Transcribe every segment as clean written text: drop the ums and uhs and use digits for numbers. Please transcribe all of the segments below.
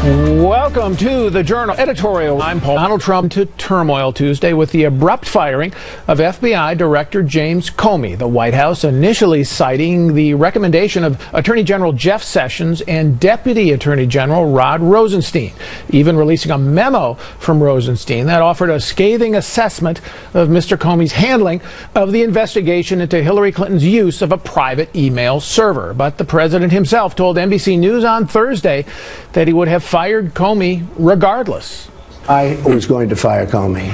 Welcome to the Journal Editorial. I'm Paul. Donald Trump to Turmoil Tuesday with the abrupt firing of FBI Director James Comey. The White House initially citing the recommendation of Attorney General Jeff Sessions and Deputy Attorney General Rod Rosenstein, even releasing a memo from Rosenstein that offered a scathing assessment of Mr. Comey's handling of the investigation into Hillary Clinton's use of a private email server. But the president himself told NBC News on Thursday that he would have fired Comey regardless. I was going to fire Comey.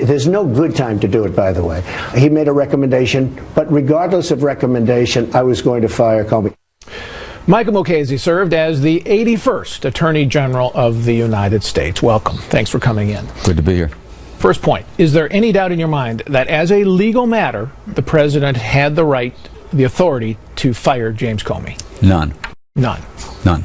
There's no good time to do it, by the way. He made a recommendation, but regardless of recommendation, I was going to fire Comey. Michael Mukasey served as the 81st Attorney General of the United States. Welcome. Thanks for coming in. Good to be here. First point, is there any doubt in your mind that as a legal matter, the president had the right, the authority to fire James Comey? None. None. None.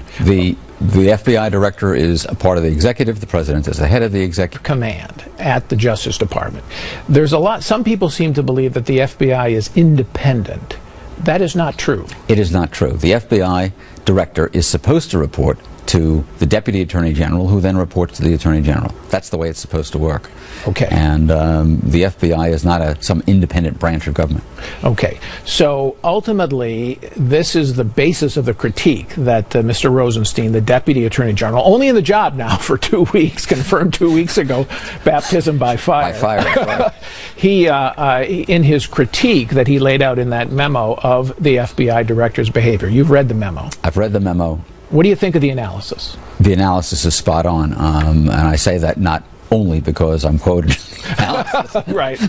The FBI director is a part of the executive. The president is the head of the executive command at the Justice Department. There's a lot, some people seem to believe that the FBI is independent. That is not true. It is not true. The FBI director is supposed to report to the Deputy Attorney General, who then reports to the Attorney General. That's the way it's supposed to work. Okay. And the FBI is not some independent branch of government. Okay. So ultimately, this is the basis of the critique that Mr. Rosenstein, the Deputy Attorney General, only in the job now for 2 weeks, confirmed 2 weeks ago, baptism by fire. By fire. He, in his critique that he laid out in that memo of the FBI director's behavior. You've read the memo. I've read the memo. What do you think of the analysis? The analysis is spot on, and I say that not only because I'm quoted analysis, right,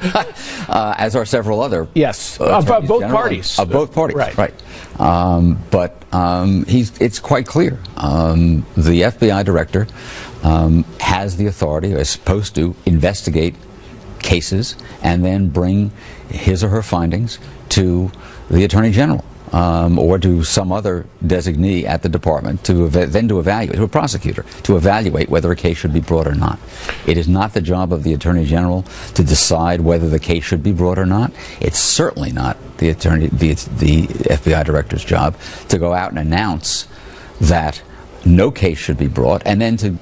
as are several other of both parties. Of both parties, right. But it's quite clear. The FBI director has the authority, or is supposed to investigate cases and then bring his or her findings to the Attorney General. Or to some other designee at the department then to evaluate, to a prosecutor, to evaluate whether a case should be brought or not. It is not the job of the Attorney General to decide whether the case should be brought or not. It's certainly not the FBI director's job to go out and announce that no case should be brought, and then to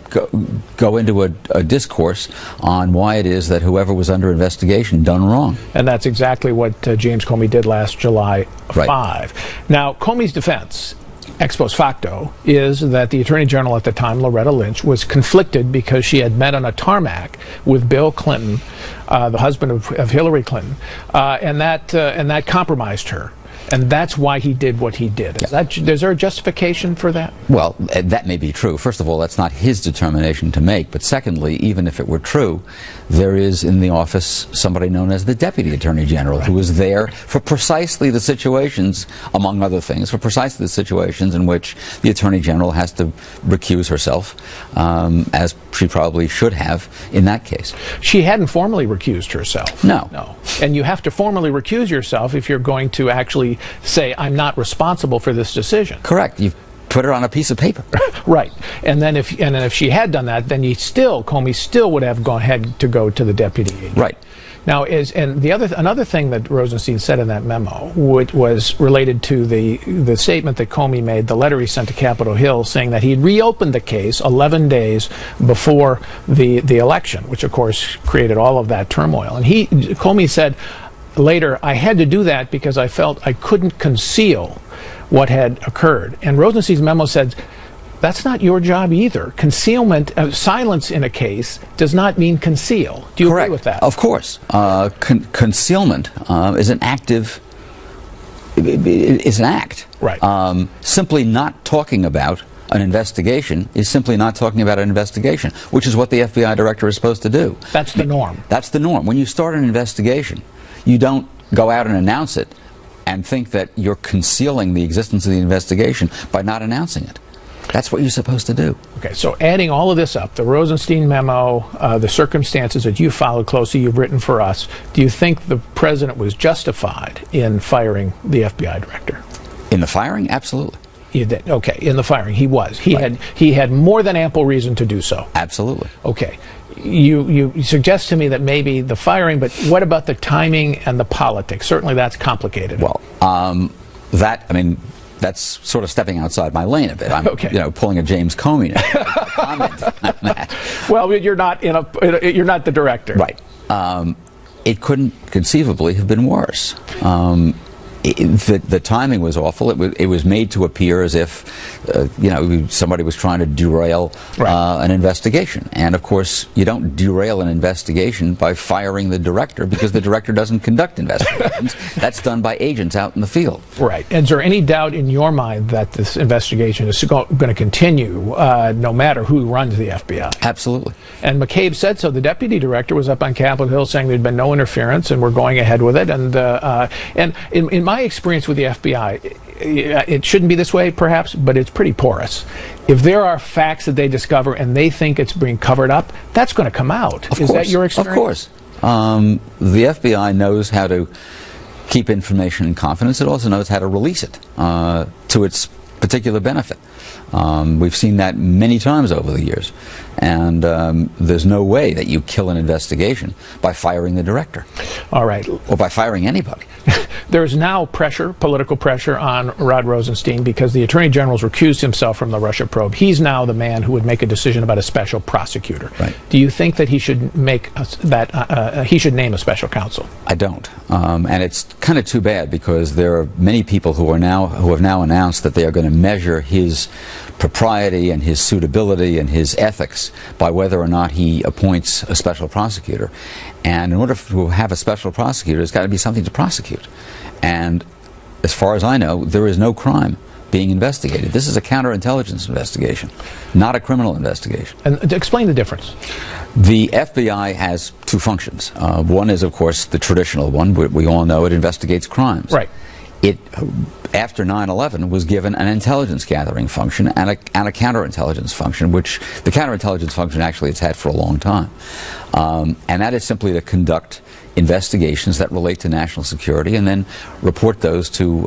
go into a discourse on why it is that whoever was under investigation done wrong. And that's exactly what James Comey did last July 5. Now, Comey's defense, ex post facto, is that the Attorney General at the time, Loretta Lynch, was conflicted because she had met on a tarmac with Bill Clinton, the husband of Hillary Clinton, and that compromised her. And that's why he did what he did. Is there a justification for that? Well, that may be true. First of all, that's not his determination to make. But secondly, even if it were true, there is in the office somebody known as the Deputy Attorney General, who is there for precisely the situations, among other things, for precisely the situations in which the Attorney General has to recuse herself, as she probably should have in that case. She hadn't formally recused herself. No. And you have to formally recuse yourself if you're going to actually say, I'm not responsible for this decision. Correct. You've put it on a piece of paper. Right. And then if she had done that, then Comey still would have had to go to the deputy agent. Right. Now, another thing that Rosenstein said in that memo, which was related to the statement that Comey made, the letter he sent to Capitol Hill, saying that he'd reopened the case 11 days before the election, which of course created all of that turmoil. And Comey said later, I had to do that because I felt I couldn't conceal what had occurred. And Rosenstein's memo said, that's not your job either. Concealment, silence in a case does not mean conceal. Do you agree with that? Of course. Concealment is an active, is an act. Right. Simply not talking about an investigation is simply not talking about an investigation, which is what the FBI director is supposed to do. That's the norm. That's the norm. When you start an investigation, you don't go out and announce it and think that you're concealing the existence of the investigation by not announcing it. That's what you're supposed to do. Okay, so adding all of this up, the Rosenstein memo, the circumstances that you followed closely, you've written for us, do you think the president was justified in firing the FBI director? In the firing? Absolutely. You did. Okay, in the firing, he was. He had more than ample reason to do so. Absolutely. Okay. You suggest to me that maybe the firing, but what about the timing and the politics? Certainly that's complicated. Well, that's sort of stepping outside my lane a bit. I'm okay. Pulling a James Comey comment on that. Well, you're not you're not the director, right? It couldn't conceivably have been worse. The timing was awful. It was made to appear as if somebody was trying to derail an investigation. And of course, you don't derail an investigation by firing the director, because the director doesn't conduct investigations. That's done by agents out in the field. Right. And is there any doubt in your mind that this investigation is going to continue no matter who runs the FBI? Absolutely. And McCabe said so. The deputy director was up on Capitol Hill saying there'd been no interference and we're going ahead with it. And in my experience with the FBI, it shouldn't be this way, perhaps, but it's pretty porous. If there are facts that they discover and they think it's being covered up, that's going to come out. Is that your experience? Of course. The FBI knows how to keep information in confidence. It also knows how to release it to its particular benefit. We've seen that many times over the years. And there's no way that you kill an investigation by firing the director. All right. Or by firing anybody. There's now political pressure on Rod Rosenstein because the Attorney General's recused himself from the Russia probe. He's now the man who would make a decision about a special prosecutor. Right. Do you think that he should make he should name a special counsel? I don't. And it's kind of too bad, because there are many people who have now announced that they are going to measure his propriety and his suitability and his ethics by whether or not he appoints a special prosecutor. And in order to have a special prosecutor, there's got to be something to prosecute. And as far as I know, there is no crime being investigated. This is a counterintelligence investigation, not a criminal investigation. And explain the difference. The FBI has two functions. One is, of course, the traditional one. We all know it investigates crimes. Right. It, after 9/11, was given an intelligence gathering function and a counterintelligence function, which the counterintelligence function actually it's had for a long time. And that is simply to conduct investigations that relate to national security and then report those to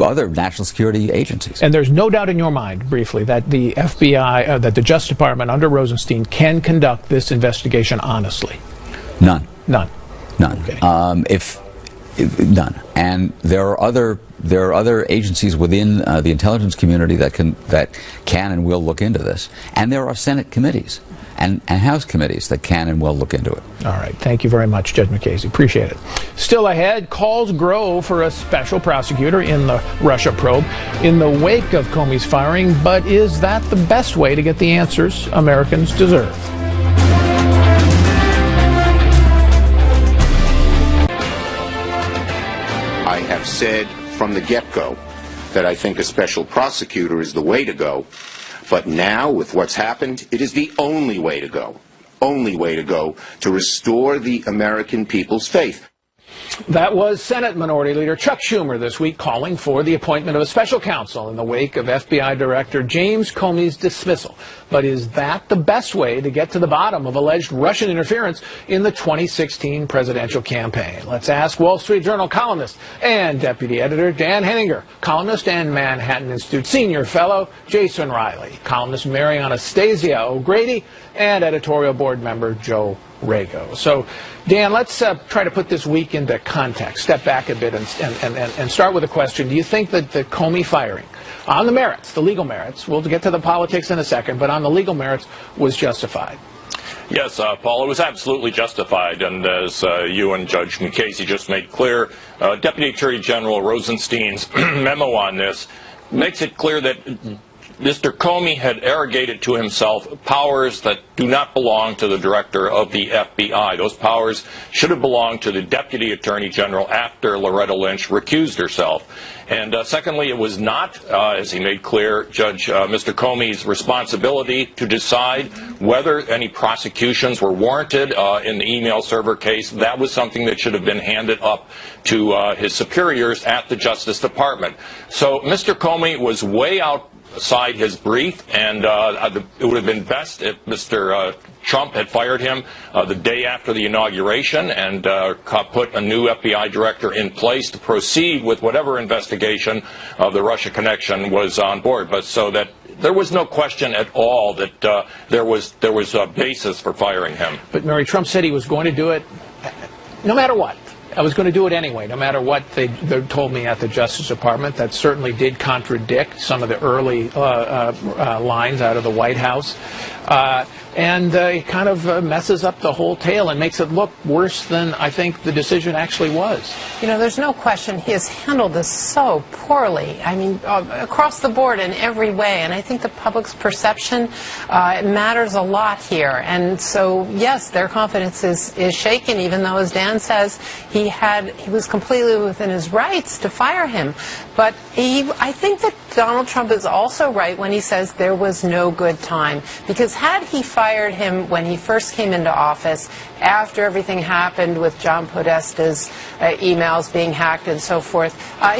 other national security agencies. And there's no doubt in your mind, briefly, that the FBI, that the Justice Department under Rosenstein can conduct this investigation honestly? None. None. None. Okay. None. And there are other agencies within the intelligence community that can and will look into this. And there are Senate committees and House committees that can and will look into it. All right. Thank you very much, Judge McCasey. Appreciate it. Still ahead, calls grow for a special prosecutor in the Russia probe in the wake of Comey's firing. But is that the best way to get the answers Americans deserve? I have said from the get-go that I think a special prosecutor is the way to go. But now, with what's happened, it is the only way to go. Only way to go to restore the American people's faith. That was Senate Minority Leader Chuck Schumer this week calling for the appointment of a special counsel in the wake of FBI Director James Comey's dismissal. But is that the best way to get to the bottom of alleged Russian interference in the 2016 presidential campaign? Let's ask Wall Street Journal columnist and deputy editor Dan Henninger, columnist and Manhattan Institute senior fellow Jason Riley, columnist Mary Anastasia O'Grady, and editorial board member Joe Rago. So, Dan, let's try to put this week into context, step back a bit and start with a question. Do you think that the Comey firing, on the merits, the legal merits, we'll get to the politics in a second, but on the legal merits, was justified? Yes, Paul, it was absolutely justified, and as you and Judge McCasey just made clear, Deputy Attorney General Rosenstein's memo on this makes it clear that Mr. Comey had arrogated to himself powers that do not belong to the director of the FBI. Those powers should have belonged to the Deputy Attorney General after Loretta Lynch recused herself. And secondly, it was not, as he made clear, Mr. Comey's responsibility to decide whether any prosecutions were warranted in the email server case. That was something that should have been handed up to his superiors at the Justice Department. So Mr. Comey was way outside his brief, and it would have been best if Mr. Trump had fired him the day after the inauguration and put a new FBI director in place to proceed with whatever investigation of the Russia connection was on board, but so that there was no question at all that there was a basis for firing him. But Mary, Trump said he was going to do it no matter what. I was going to do it anyway, no matter what they told me at the Justice Department. That certainly did contradict some of the early lines out of the White House. And it kind of messes up the whole tale and makes it look worse than I think the decision actually was. You know, there's no question he has handled this so poorly. I mean, across the board in every way. And I think the public's perception matters a lot here. And so, yes, their confidence is shaken, even though, as Dan says, he was completely within his rights to fire him. But I think that Donald Trump is also right when he says there was no good time. Because had he fired him when he first came into office, after everything happened with John Podesta's emails being hacked and so forth,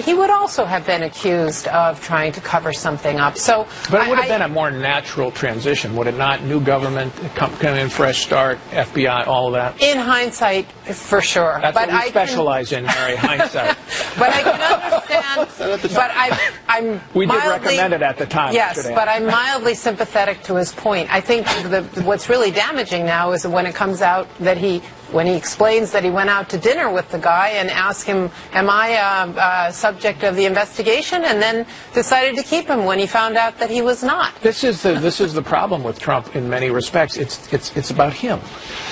he would also have been accused of trying to cover something up. So, but it would have been a more natural transition, would it not? New government, come in, fresh start, FBI, all of that. In hindsight, for sure. That's what we specialize in, Mary, hindsight. But I can understand. But I'm we did recommend it at the time. Yes, but I'm mildly sympathetic to his point. I think what's really damaging now is when it comes out that when he explains that he went out to dinner with the guy and asked him, am I subject of the investigation, and then decided to keep him when he found out that he was not. This is the problem with Trump in many respects. It's about him.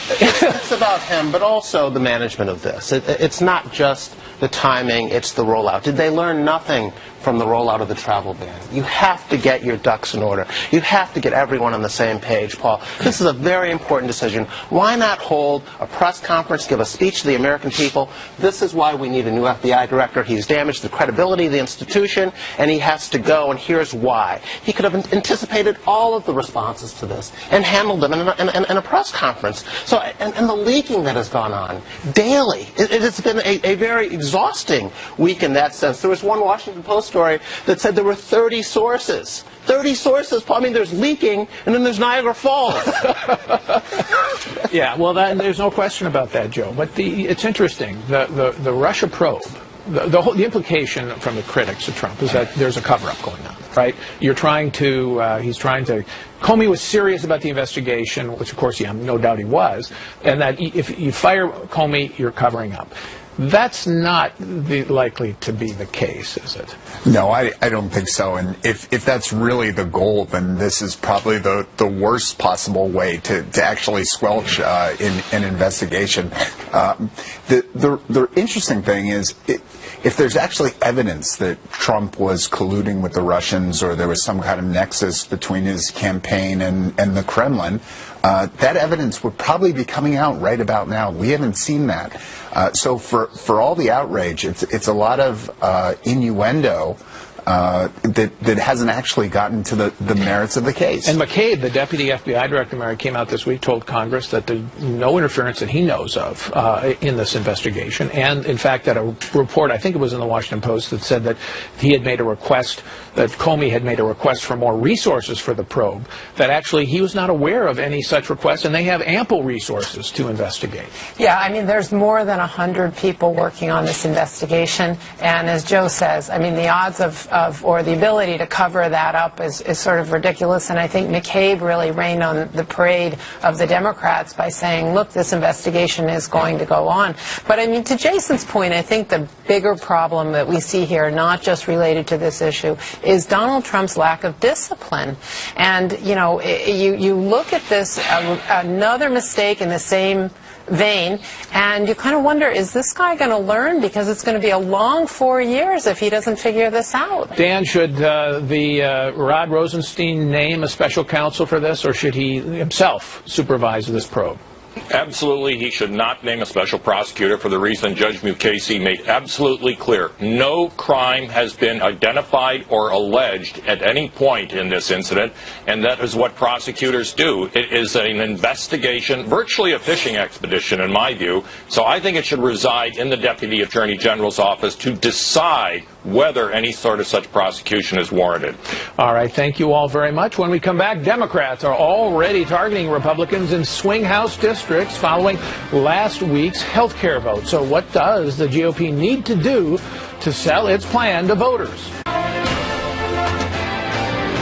It's about him, but also the management of this. It's not just the timing, it's the rollout. Did they learn nothing from the rollout of the travel ban? You have to get your ducks in order. You have to get everyone on the same page, Paul. This is a very important decision. Why not hold a press conference, give a speech to the American people? This is why we need a new FBI director. He's damaged the credibility of the institution, and he has to go, and here's why. He could have anticipated all of the responses to this and handled them in a press conference. So, and the leaking that has gone on daily, it has been a very exhausting week in that sense. There was one Washington Post story that said there were 30 sources. 30 sources. I mean, there's leaking, and then there's Niagara Falls. Yeah, well, there's no question about that, Joe. But it's interesting. The Russia probe, the implication from the critics of Trump is that there's a cover-up going on, right? He's trying to. Comey was serious about the investigation, which, of course, no doubt he was, and that if you fire Comey, you're covering up. That's not likely to be the case, is it? No, I don't think so. And if that's really the goal, then this is probably the worst possible way to actually squelch an investigation. The interesting thing is, if there's actually evidence that Trump was colluding with the Russians, or there was some kind of nexus between his campaign and the Kremlin, that evidence would probably be coming out right about now. We haven't seen that. So for all the outrage, it's a lot of innuendo that hasn't actually gotten to the merits of the case. And McCabe, the deputy FBI director, Mary, came out this week, told Congress that there's no interference that he knows of in this investigation. And, in fact, that a report, I think it was in the Washington Post, that said that he had made a request, that Comey had made a request for more resources for the probe, that actually he was not aware of any such request, and they have ample resources to investigate. Yeah, I mean, there's more than 100 people working on this investigation. And as Joe says, I mean, the odds or the ability to cover that up is sort of ridiculous. And I think McCabe really rained on the parade of the Democrats by saying, look, this investigation is going to go on. But I mean, to Jason's point, I think the bigger problem that we see here, not just related to this issue, is Donald Trump's lack of discipline. And, you know, you look at this, another mistake in the same vein, and you kind of wonder, is this guy going to learn? Because it's going to be a long 4 years if he doesn't figure this out. Dan, should Rod Rosenstein name a special counsel for this, or should he himself supervise this probe? Absolutely, he should not name a special prosecutor for the reason Judge Mukasey made absolutely clear. No crime has been identified or alleged at any point in this incident, and that is what prosecutors do. It is an investigation, virtually a fishing expedition in my view, so I think it should reside in the Deputy Attorney General's office to decide whether any sort of such prosecution is warranted. All right, thank you all very much. When we come back, Democrats are already targeting Republicans in swing House districts following last week's health care vote. So what does the GOP need to do to sell its plan to voters?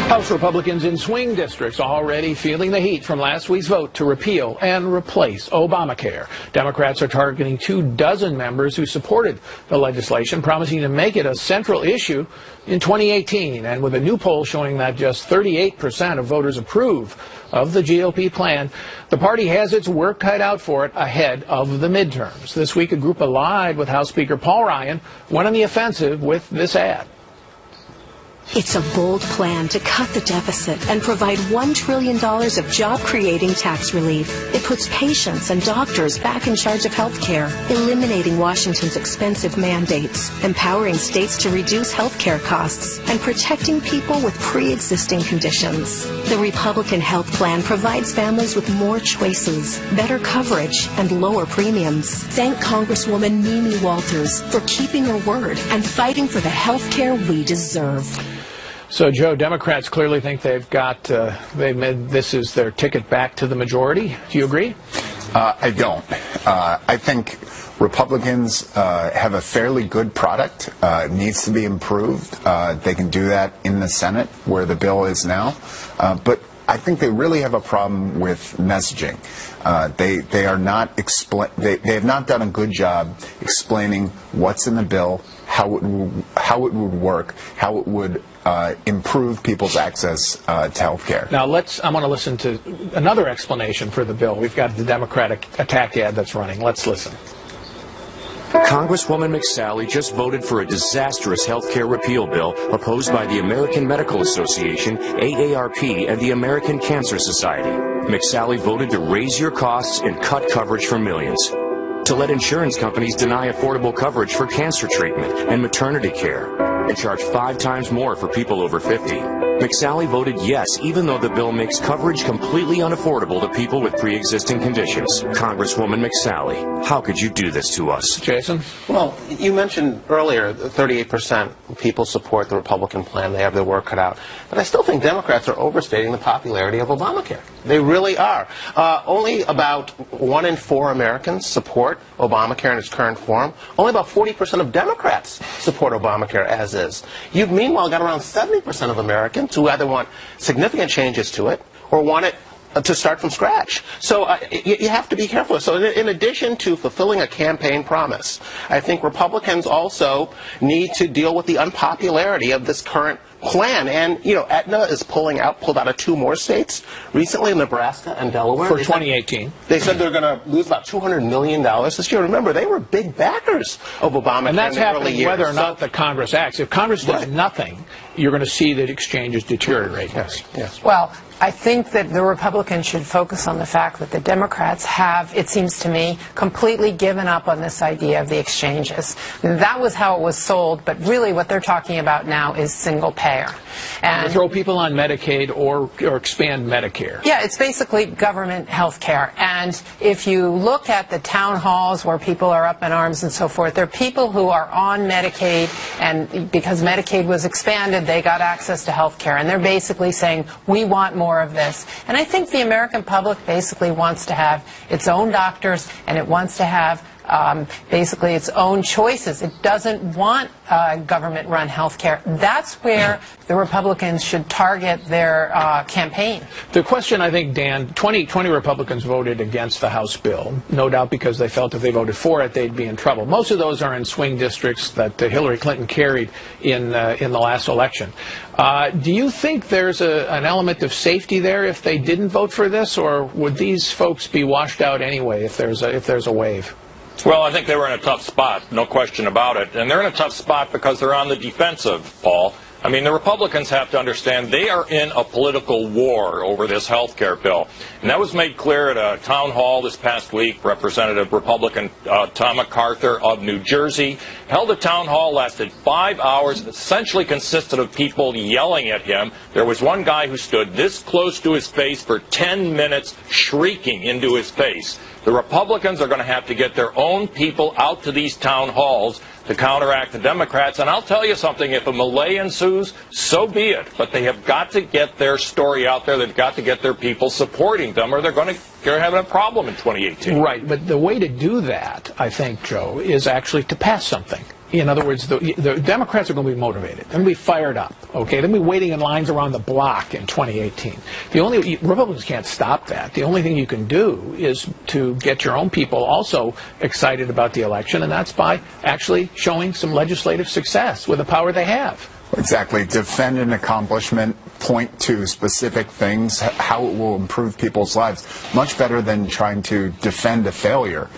House Republicans in swing districts already feeling the heat from last week's vote to repeal and replace Obamacare. Democrats are targeting 24 members who supported the legislation, promising to make it a central issue in 2018. And with a new poll showing that just 38% of voters approve of the GOP plan, the party has its work cut out for it ahead of the midterms. This week, a group allied with House Speaker Paul Ryan went on the offensive with this ad. It's a bold plan to cut the deficit and provide $1 trillion of job-creating tax relief. It puts patients and doctors back in charge of health care, eliminating Washington's expensive mandates, empowering states to reduce health care costs, and protecting people with pre-existing conditions. The Republican health plan provides families with more choices, better coverage, and lower premiums. Thank Congresswoman Mimi Walters for keeping her word and fighting for the health care we deserve. So, Joe, Democrats clearly think they've made this is their ticket back to the majority. Do you agree? I don't. I think Republicans have a fairly good product. It needs to be improved. They can do that in the Senate, where the bill is now. But I think they really have a problem with messaging. They are not they have not done a good job explaining what's in the bill, how it would work, how it would improve people's access to health care. Now I want to listen to another explanation for the bill. We've got the Democratic attack ad that's running. Let's listen. Congresswoman McSally just voted for a disastrous health care repeal bill opposed by the American Medical Association, AARP, and the American Cancer Society. McSally voted to raise your costs and cut coverage for millions, to let insurance companies deny affordable coverage for cancer treatment and maternity care, and charge 5 times more for people over 50. McSally voted yes, even though the bill makes coverage completely unaffordable to people with pre-existing conditions. Congresswoman McSally, how could you do this to us? Jason? Well, you mentioned earlier that 38% of people support the Republican plan. They have their work cut out. But I still think Democrats are overstating the popularity of Obamacare. They really are. Only about 1 in 4 Americans support Obamacare in its current form. Only about 40% of Democrats support Obamacare as is. You've meanwhile got around 70% of Americans who either want significant changes to it or want it to start from scratch. So you have to be careful. So in addition to fulfilling a campaign promise, I think Republicans also need to deal with the unpopularity of this current plan. And, you know, Aetna is pulled out of 2 more states recently, Nebraska and Delaware. For 2018. They said they're going to lose about $200 million this year. Remember, they were big backers of Obamacare. And that's in the early happening years. whether or not the Congress acts. If Congress does nothing, you're going to see that exchanges deteriorate. Yes. Well, I think that the Republicans should focus on the fact that the Democrats have, it seems to me, completely given up on this idea of the exchanges. That was how it was sold, but really what they're talking about now is single payer. And throw people on Medicaid or expand Medicare. Yeah, it's basically government health care. And if you look at the town halls where people are up in arms and so forth, there are people who are on Medicaid, and because Medicaid was expanded, they got access to health care. And they're basically saying, we want more of this. And I think the American public basically wants to have its own doctors, and it wants to have basically its own choices. It doesn't want government-run health care. That's where the Republicans should target their campaign. The question, I think, Dan, 20 Republicans voted against the House bill, no doubt because they felt if they voted for it, they'd be in trouble. Most of those are in swing districts that Hillary Clinton carried in the last election. Do you think there's an element of safety there if they didn't vote for this, or would these folks be washed out anyway if there's a wave? Well, I think they were in a tough spot, no question about it. And they're in a tough spot because they're on the defensive, Paul. I mean, the Republicans have to understand they are in a political war over this health care bill. And that was made clear at a town hall this past week. Representative Republican Tom MacArthur of New Jersey held a town hall, lasted 5 hours, essentially consisted of people yelling at him. There was one guy who stood this close to his face for 10 minutes, shrieking into his face. The Republicans are going to have to get their own people out to these town halls to counteract the Democrats. And I'll tell you something, if a melee ensues, so be it. But they have got to get their story out there. They've got to get their people supporting them, or they're going to have a problem in 2018. Right, but the way to do that, I think, Joe, is actually to pass something. In other words, the Democrats are going to be motivated. They're going to be fired up. Okay, they'll be waiting in lines around the block in 2018. Republicans can't stop that. The only thing you can do is to get your own people also excited about the election, and that's by actually showing some legislative success with the power they have. Exactly. Defend an accomplishment, point to specific things, how it will improve people's lives, much better than trying to defend a failure.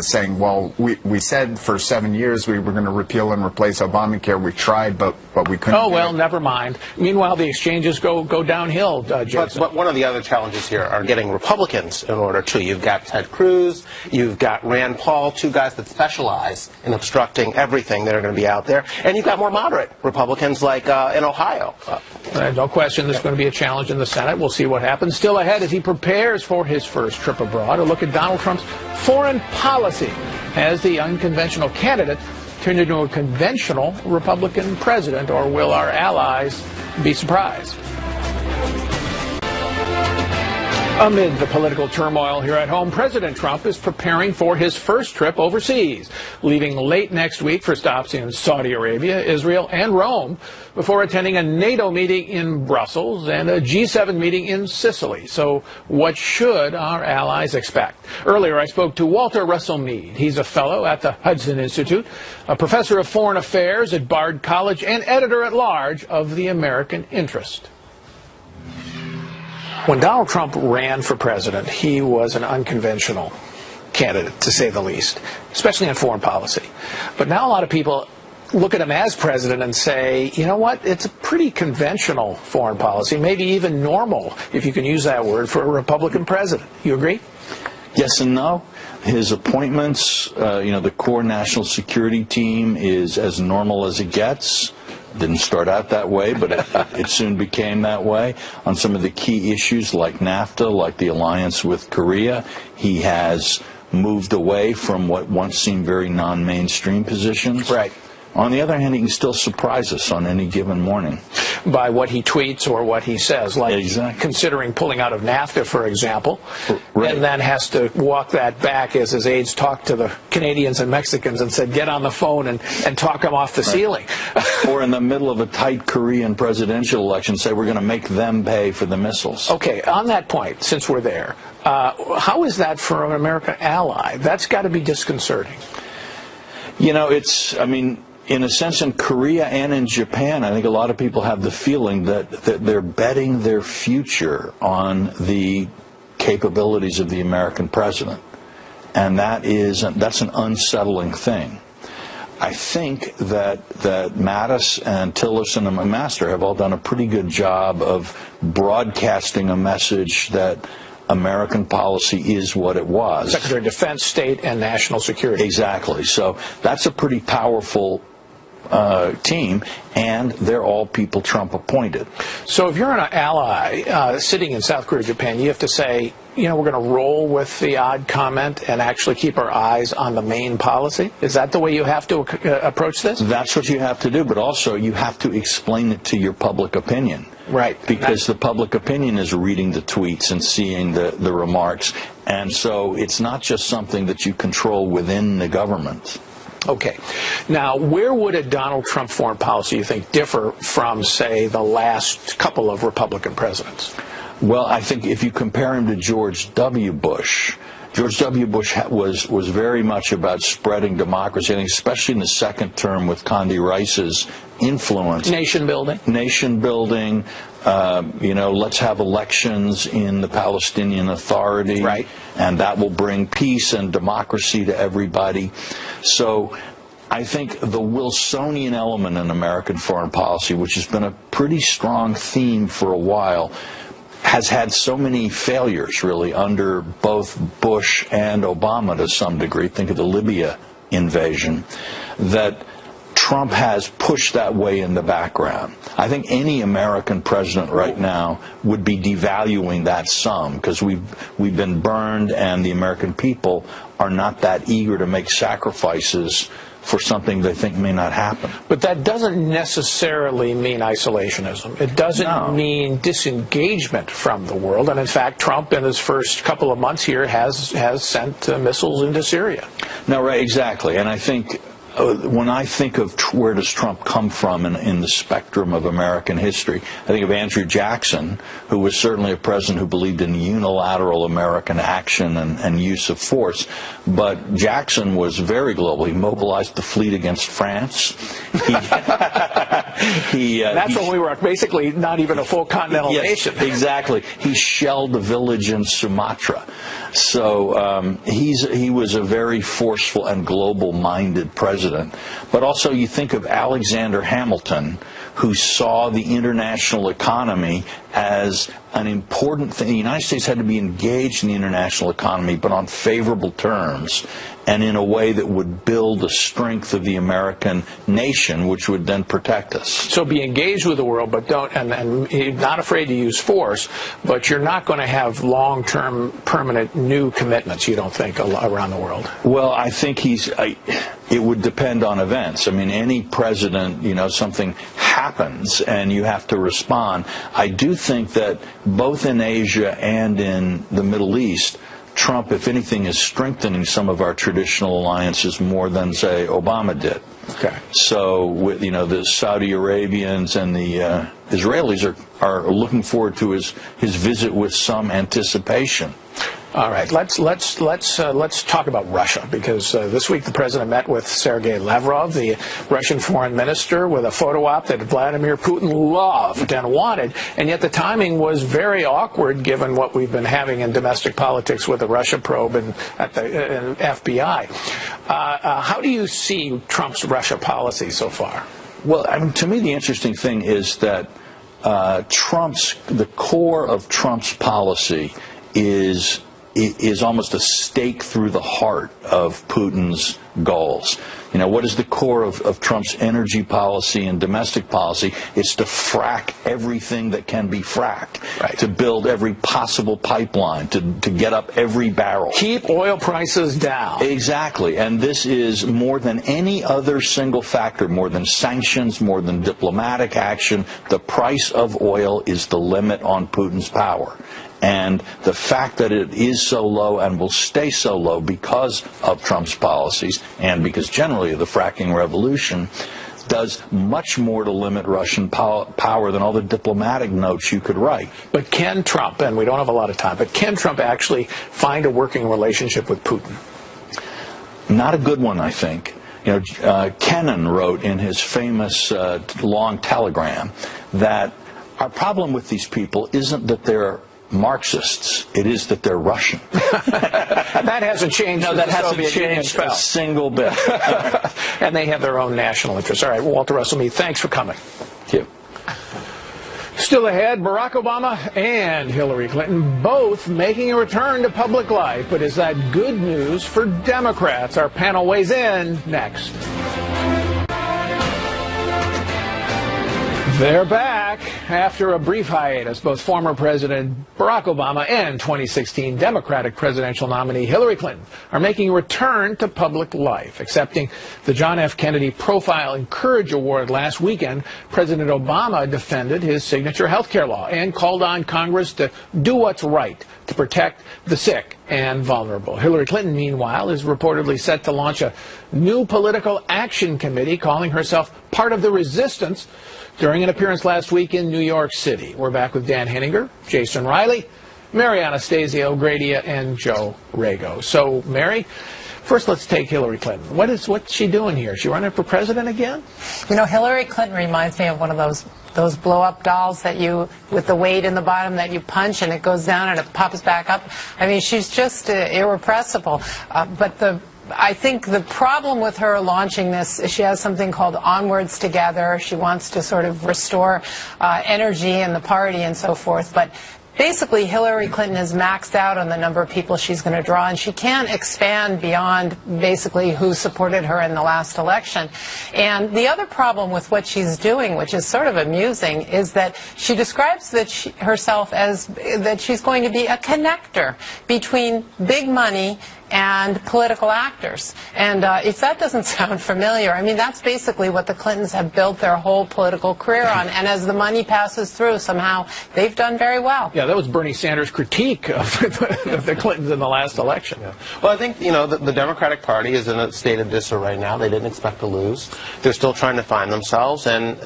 Saying, well, we said for 7 years we were going to repeal and replace Obamacare. We tried, but we couldn't. Oh, well, never mind. Meanwhile, the exchanges go downhill, Jason. But one of the other challenges here are getting Republicans in order, too. You've got Ted Cruz, you've got Rand Paul, two guys that specialize in obstructing everything that are going to be out there, and you've got more moderate Republicans like in Ohio. No question there's going to be a challenge in the Senate. We'll see what happens. Still ahead as he prepares for his first trip abroad, a look at Donald Trump's foreign policy as the unconventional candidate turned into a conventional Republican president, or will our allies be surprised? Amid the political turmoil here at home, President Trump is preparing for his first trip overseas, leaving late next week for stops in Saudi Arabia, Israel, and Rome, before attending a NATO meeting in Brussels and a G7 meeting in Sicily. So what should our allies expect? Earlier, I spoke to Walter Russell Mead. He's a fellow at the Hudson Institute, a professor of foreign affairs at Bard College, and editor-at-large of the American Interest. When Donald Trump ran for president, he was an unconventional candidate, to say the least, especially in foreign policy. But now a lot of people look at him as president and say, you know what, it's a pretty conventional foreign policy, maybe even normal, if you can use that word, for a Republican president. You agree? Yes and no. His appointments, the core national security team is as normal as it gets. Didn't start out that way, but it soon became that way. On some of the key issues like NAFTA, like the alliance with Korea, he has moved away from what once seemed very non-mainstream positions. Right. On the other hand, he can still surprise us on any given morning. By what he tweets or what he says, like considering pulling out of NAFTA, for example, right. And then has to walk that back as his aides talked to the Canadians and Mexicans and said, get on the phone and talk them off the ceiling. Or in the middle of a tight Korean presidential election, say we're going to make them pay for the missiles. Okay, on that point, since we're there, how is that for an American ally? That's got to be disconcerting. In a sense, in Korea and in Japan, I think a lot of people have the feeling that they're betting their future on the capabilities of the American president. And that's an unsettling thing. I think that Mattis and Tillerson and McMaster have all done a pretty good job of broadcasting a message that American policy is what it was. Secretary of Defense, State, and National Security. Exactly. So that's a pretty powerful team, and they're all people Trump appointed. So if you're an ally sitting in South Korea or Japan, you have to say, we're going to roll with the odd comment and actually keep our eyes on the main policy? Is that the way you have to approach this? That's what you have to do, but also you have to explain it to your public opinion. Right. Because the public opinion is reading the tweets and seeing the remarks, and so it's not just something that you control within the government. Okay. Now, where would a Donald Trump foreign policy, you think, differ from, say, the last couple of Republican presidents? Well, I think if you compare him to George W. Bush, George W. Bush was very much about spreading democracy, and especially in the second term with Condi Rice's influence. Nation building. Nation building. Let's have elections in the Palestinian Authority. Right. And that will bring peace and democracy to everybody. So I think the Wilsonian element in American foreign policy, which has been a pretty strong theme for a while, has had so many failures, really, under both Bush and Obama to some degree. Think of the Libya invasion, that Trump has pushed that way in the background. I think any American president right now would be devaluing that some, because we've been burned, and the American people are not that eager to make sacrifices for something they think may not happen. But that doesn't necessarily mean isolationism. It doesn't mean disengagement from the world. And in fact, Trump in his first couple of months here has sent missiles into Syria. No, right, exactly. And I think when I think of where does Trump come from in the spectrum of American history, I think of Andrew Jackson, who was certainly a president who believed in unilateral American action and use of force. But Jackson was very global. He mobilized the fleet against France. That's when we were basically not even a full continental nation. Exactly. He shelled the village in Sumatra. So he was a very forceful and global-minded president. But also you think of Alexander Hamilton, who saw the international economy as an important thing. The United States had to be engaged in the international economy, but on favorable terms, and in a way that would build the strength of the American nation, which would then protect us. So be engaged with the world, but don't, and not afraid to use force, but you're not going to have long-term, permanent, new commitments, you don't think, around the world? Well, I think it would depend on events. I mean, any president, something happens and you have to respond. I do think that both in Asia and in the Middle East, Trump, if anything, is strengthening some of our traditional alliances more than, say, Obama did. Okay. So, with the Saudi Arabians and the Israelis are looking forward to his visit with some anticipation. All right, let's talk about Russia, because this week the president met with Sergei Lavrov, the Russian foreign minister, with a photo op that Vladimir Putin loved and wanted, and yet the timing was very awkward given what we've been having in domestic politics with the Russia probe and at the FBI. How do you see Trump's Russia policy so far? Well, to me the interesting thing is that the core of Trump's policy is almost a stake through the heart of Putin's goals. What is the core of Trump's energy policy and domestic policy? It's to frack everything that can be fracked, right, to build every possible pipeline, to get up every barrel. Keep oil prices down. Exactly, and this is more than any other single factor, more than sanctions, more than diplomatic action. The price of oil is the limit on Putin's power. And the fact that it is so low and will stay so low because of Trump's policies and because generally of the fracking revolution does much more to limit Russian power than all the diplomatic notes you could write. But can Trump, and we don't have a lot of time, but can Trump actually find a working relationship with Putin? Not a good one, I think. Kennan wrote in his famous long telegram that our problem with these people isn't that they're Marxists, it is that they're Russian. That hasn't changed. No, that hasn't changed a single bit. And they have their own national interests. All right, Walter Russell Mead, thanks for coming. Thank you. Still ahead, Barack Obama and Hillary Clinton both making a return to public life. But is that good news for Democrats? Our panel weighs in next. They're back after a brief hiatus. Both former President Barack Obama and 2016 Democratic presidential nominee Hillary Clinton are making a return to public life. Accepting the John F. Kennedy Profile and Courage Award last weekend, President Obama defended his signature health care law and called on Congress to do what's right to protect the sick and vulnerable. Hillary Clinton, meanwhile, is reportedly set to launch a new political action committee calling herself part of the resistance during an appearance last week in New York City. We're back with Dan Henninger, Jason Riley, Mary Anastasia Ogradia, and Joe Rago. So, Mary, first let's take Hillary Clinton. What's she doing here? Is she running for president again? Hillary Clinton reminds me of one of those blow-up dolls that with the weight in the bottom that you punch and it goes down and it pops back up. I mean, she's just irrepressible. I think the problem with her launching this is she has something called Onwards Together. She wants to sort of restore energy in the party and so forth. But basically, Hillary Clinton is maxed out on the number of people she's going to draw, and she can't expand beyond basically who supported her in the last election. And the other problem with what she's doing, which is sort of amusing, is that she describes herself as that she's going to be a connector between big money and political actors. And if that doesn't sound familiar, I mean, that's basically what the Clintons have built their whole political career on. And as the money passes through, somehow they've done very well. Yeah, that was Bernie Sanders' critique of the Clintons in the last election. Yeah. Well, I think, the Democratic Party is in a state of disarray now. They didn't expect to lose. They're still trying to find themselves, and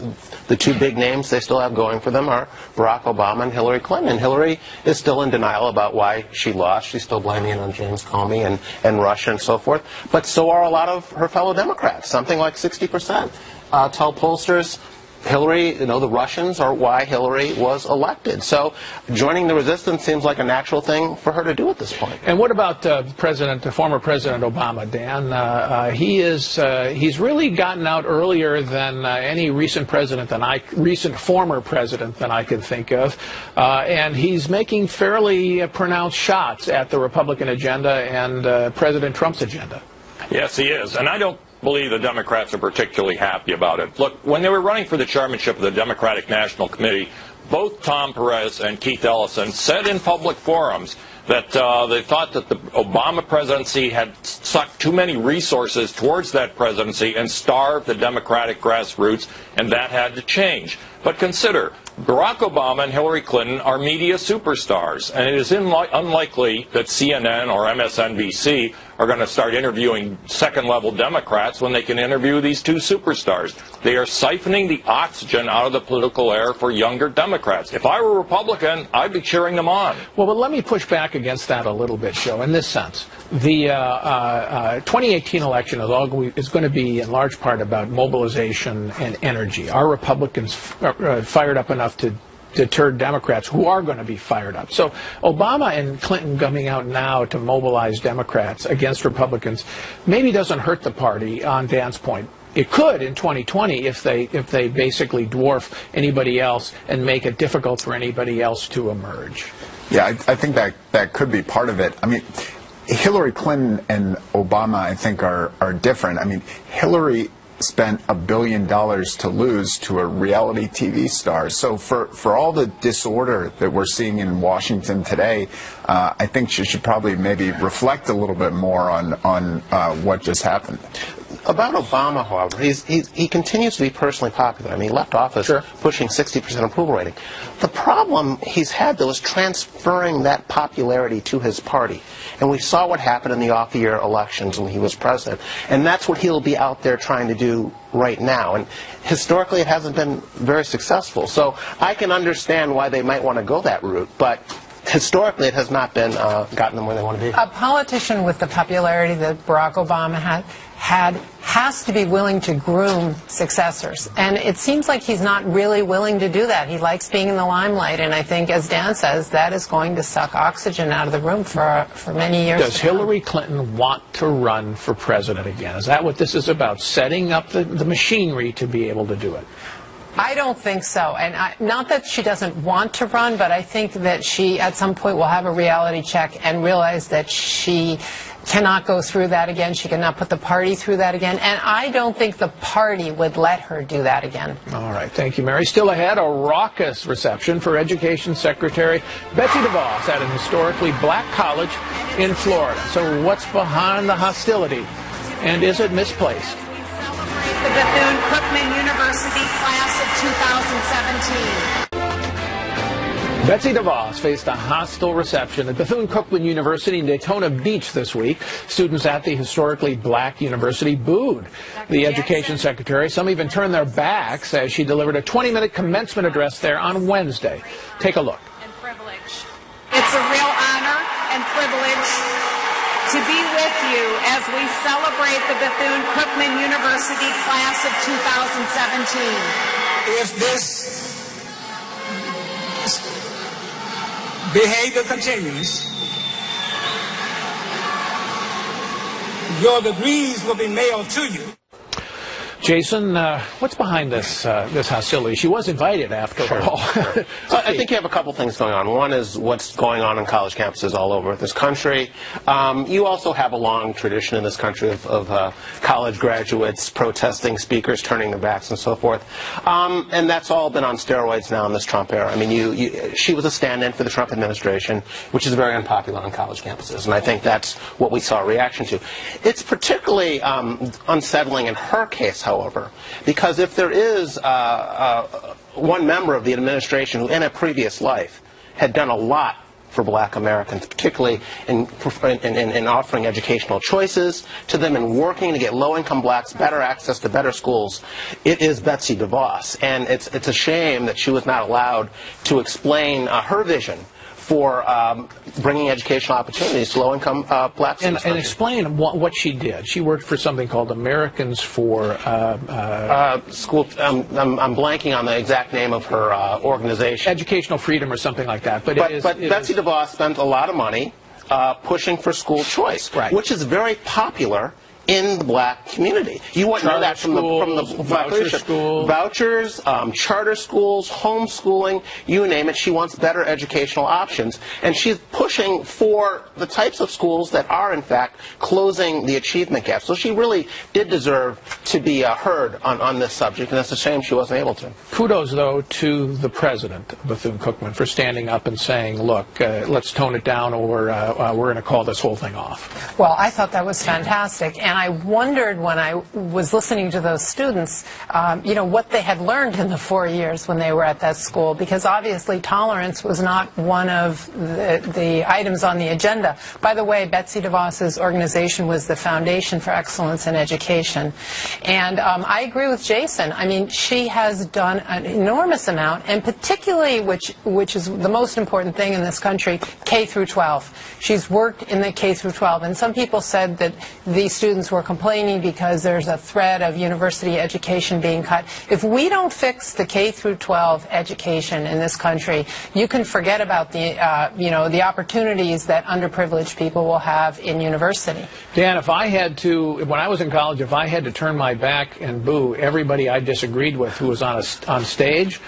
the two big names they still have going for them are Barack Obama and Hillary Clinton. And Hillary is still in denial about why she lost. She's still blaming it on James Comey and Russia and so forth. But so are a lot of her fellow Democrats. Something like 60% tell pollsters Hillary, the Russians are why Hillary was elected. So joining the resistance seems like a natural thing for her to do at this point. And what about former President Obama, Dan? He's really gotten out earlier than any recent former president that I can think of, and he's making fairly pronounced shots at the Republican agenda and President Trump's agenda. Yes, he is, and I don't believe the Democrats are particularly happy about it. Look, when they were running for the chairmanship of the Democratic National Committee, both Tom Perez and Keith Ellison said in public forums that they thought that the Obama presidency had sucked too many resources towards that presidency and starved the Democratic grassroots, and that had to change. But consider, Barack Obama and Hillary Clinton are media superstars, and it is unlikely that CNN or MSNBC are going to start interviewing second-level Democrats when they can interview these two superstars. They are siphoning the oxygen out of the political air for younger Democrats. If I were a Republican, I'd be cheering them on. Well, but let me push back against that a little bit, Joe, in this sense. The 2018 election is going to be in large part about mobilization and energy. Are Republicans fired up enough to deter Democrats who are going to be fired up? So Obama and Clinton coming out now to mobilize Democrats against Republicans maybe doesn't hurt the party, on Dan's point. It could in 2020 if they basically dwarf anybody else and make it difficult for anybody else to emerge. Yeah, I think that could be part of it. I mean, Hillary Clinton and Obama, I think, are different. I mean, Hillary spent $1 billion to lose to a reality TV star. So for all the disorder that we're seeing in Washington today, I think she should probably maybe reflect a little bit more on what just happened. About Obama, however, he continues to be personally popular. I mean, he left office pushing 60% approval rating. The problem he's had, though, is transferring that popularity to his party. And we saw what happened in the off-year elections when he was president. And that's what he'll be out there trying to do right now. And historically, it hasn't been very successful. So I can understand why they might want to go that route. But historically, it has not been gotten them where they want to be. A politician with the popularity that Barack Obama had has to be willing to groom successors. And it seems like he's not really willing to do that. He likes being in the limelight. And I think, as Dan says, that is going to suck oxygen out of the room for many years. Does Hillary Clinton want to run for president again? Is that what this is about, setting up the machinery to be able to do it? I don't think so. And not that she doesn't want to run, but I think that she, at some point, will have a reality check and realize that she cannot go through that again. She cannot put the party through that again. And I don't think the party would let her do that again. All right. Thank you, Mary. Still ahead, a raucous reception for Education Secretary Betsy DeVos at an historically black college in Florida. So what's behind the hostility? And is it misplaced? The Bethune-Cookman University class of 2017. Betsy DeVos faced a hostile reception at Bethune-Cookman University in Daytona Beach this week. Students at the historically black university booed the education secretary. Some even turned their backs as she delivered a 20-minute commencement address there on Wednesday. Take a look. It's a real honor and privilege to be with you as we celebrate the Bethune-Cookman University class of 2017. If this behavior continues, your degrees will be mailed to you. Jason, what's behind this hostility? She was invited, after all. I think you have a couple things going on. One is what's going on college campuses all over this country. You also have a long tradition in this country of college graduates protesting, speakers turning their backs, and so forth. And that's all been on steroids now in this Trump era. I mean, she was a stand-in for the Trump administration, which is very unpopular on college campuses, and I think that's what we saw a reaction to. It's particularly unsettling in her case, however, because if there is one member of the administration who in a previous life had done a lot for black Americans, particularly in offering educational choices to them and working to get low-income blacks better access to better schools, it is Betsy DeVos. And it's a shame that she was not allowed to explain her vision for bringing educational opportunities to low-income blacks. And explain what she did. She worked for something called Americans for School. I'm blanking on the exact name of her organization. Educational Freedom or something like that. But Betsy DeVos spent a lot of money pushing for school choice, which is very popular in the black community. You wouldn't know that from the black leadership. Vouchers, charter schools, homeschooling, you name it. She wants better educational options. And she's pushing for the types of schools that are, in fact, closing the achievement gap. So she really did deserve to be heard on this subject, and it's a shame she wasn't able to. Kudos, though, to the president, Bethune-Cookman, for standing up and saying, look, let's tone it down, or we're going to call this whole thing off. Well, I thought that was fantastic. And I wondered when I was listening to those students, what they had learned in the 4 years when they were at that school, because obviously tolerance was not one of the items on the agenda. By the way, Betsy DeVos's organization was the Foundation for Excellence in Education. And I agree with Jason. I mean, she has done an enormous amount, and particularly, which is the most important thing in this country, K through 12. She's worked in the K through 12, and some people said that these students were complaining because there's a threat of university education being cut. If we don't fix the K through 12 education in this country, you can forget about the the opportunities that underprivileged people will have in university. Dan, if I had to, when I was in college, if I had to turn my back and boo everybody I disagreed with who was on stage,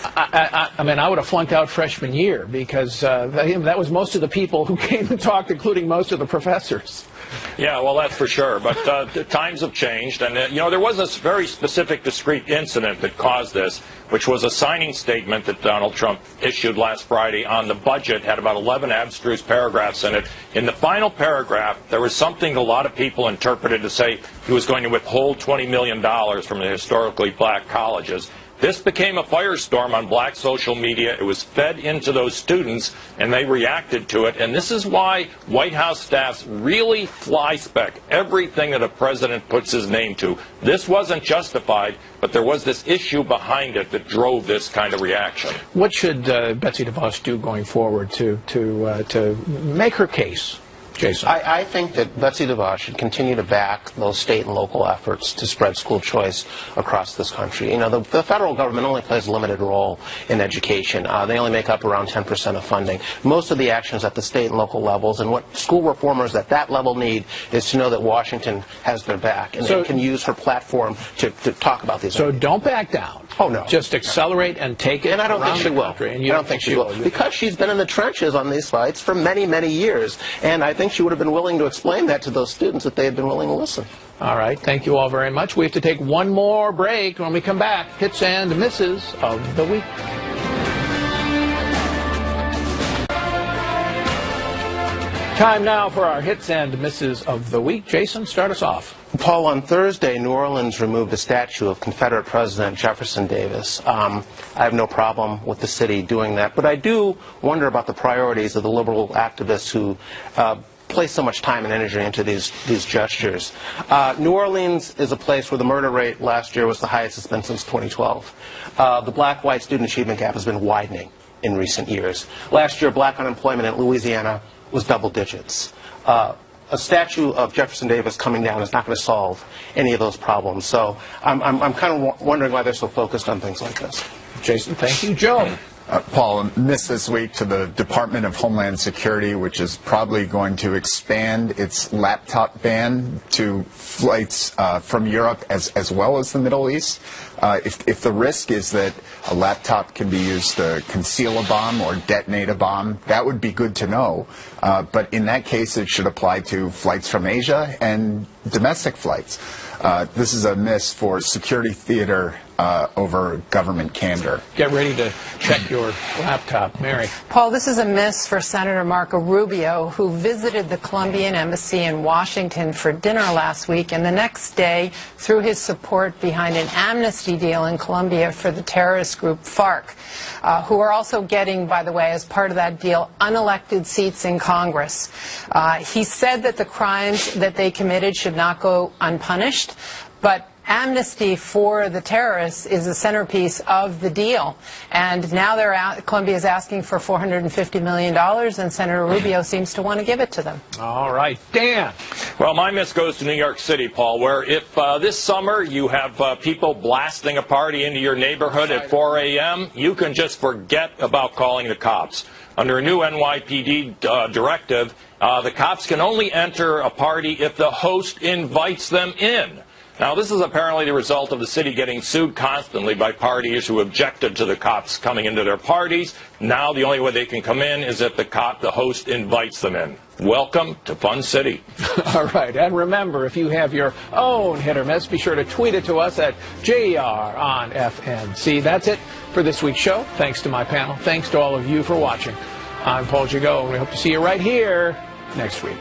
I mean, I would have flunked out freshman year, because that was most of the people who came and talked, including most of the professors. Yeah, well, that's for sure. But the times have changed. And, there was this very specific, discrete incident that caused this, which was a signing statement that Donald Trump issued last Friday on the budget. Had about 11 abstruse paragraphs in it. In the final paragraph, there was something a lot of people interpreted to say he was going to withhold $20 million from the historically black colleges. This became a firestorm on black social media. It was fed into those students, and they reacted to it. And this is why White House staffs really fly-spec everything that a president puts his name to. This wasn't justified, but there was this issue behind it that drove this kind of reaction. What should Betsy DeVos do going forward to make her case? Jason. I think that Betsy DeVos should continue to back those state and local efforts to spread school choice across this country. The federal government only plays a limited role in education. They only make up around 10% of funding. Most of the actions at the state and local levels, and what school reformers at that level need is to know that Washington has their back, and they can use her platform to talk about these So ideas. Don't back down. Oh, no. Just accelerate and take it. And I don't think she will. And I don't think she will. Because she's been in the trenches on these fights for many, many years. And I think she would have been willing to explain that to those students if they had been willing to listen. All right. Thank you all very much. We have to take one more break. When we come back, hits and misses of the week. Time now for our hits and misses of the week. Jason, start us off. Paul, on Thursday, New Orleans removed a statue of Confederate President Jefferson Davis. I have no problem with the city doing that, but I do wonder about the priorities of the liberal activists who place so much time and energy into these gestures. New Orleans is a place where the murder rate last year was the highest it's been since 2012. The black-white student achievement gap has been widening in recent years. Last year, black unemployment in Louisiana was double digits. A statue of Jefferson Davis coming down is not going to solve any of those problems. So I'm kind of wondering why they're so focused on things like this. Jason, thank you. Joe? Paul, miss this week to the Department of Homeland Security, which is probably going to expand its laptop ban to flights from Europe as well as the Middle East. If the risk is that a laptop can be used to conceal a bomb or detonate a bomb, that would be good to know. But in that case, it should apply to flights from Asia and domestic flights. This is a miss for security theater over government candor. Get ready to check your laptop. Mary. Paul, this is a miss for Senator Marco Rubio, who visited the Colombian embassy in Washington for dinner last week, and the next day threw his support behind an amnesty deal in Colombia for the terrorist group FARC, who are also getting, by the way, as part of that deal, unelected seats in Congress. He said that the crimes that they committed should not go unpunished, but amnesty for the terrorists is the centerpiece of the deal. And now Colombia is asking for $450 million, and Senator Rubio seems to want to give it to them. All right. Dan. Well, my miss goes to New York City, Paul, where if this summer you have people blasting a party into your neighborhood at 4 a.m., you can just forget about calling the cops. Under a new NYPD directive, the cops can only enter a party if the host invites them in. Now, this is apparently the result of the city getting sued constantly by parties who objected to the cops coming into their parties. Now the only way they can come in is if the host invites them in. Welcome to Fun City. All right. And remember, if you have your own hit or miss, be sure to tweet it to us at JR on FNC. That's it for this week's show. Thanks to my panel. Thanks to all of you for watching. I'm Paul Gigot, and we hope to see you right here next week.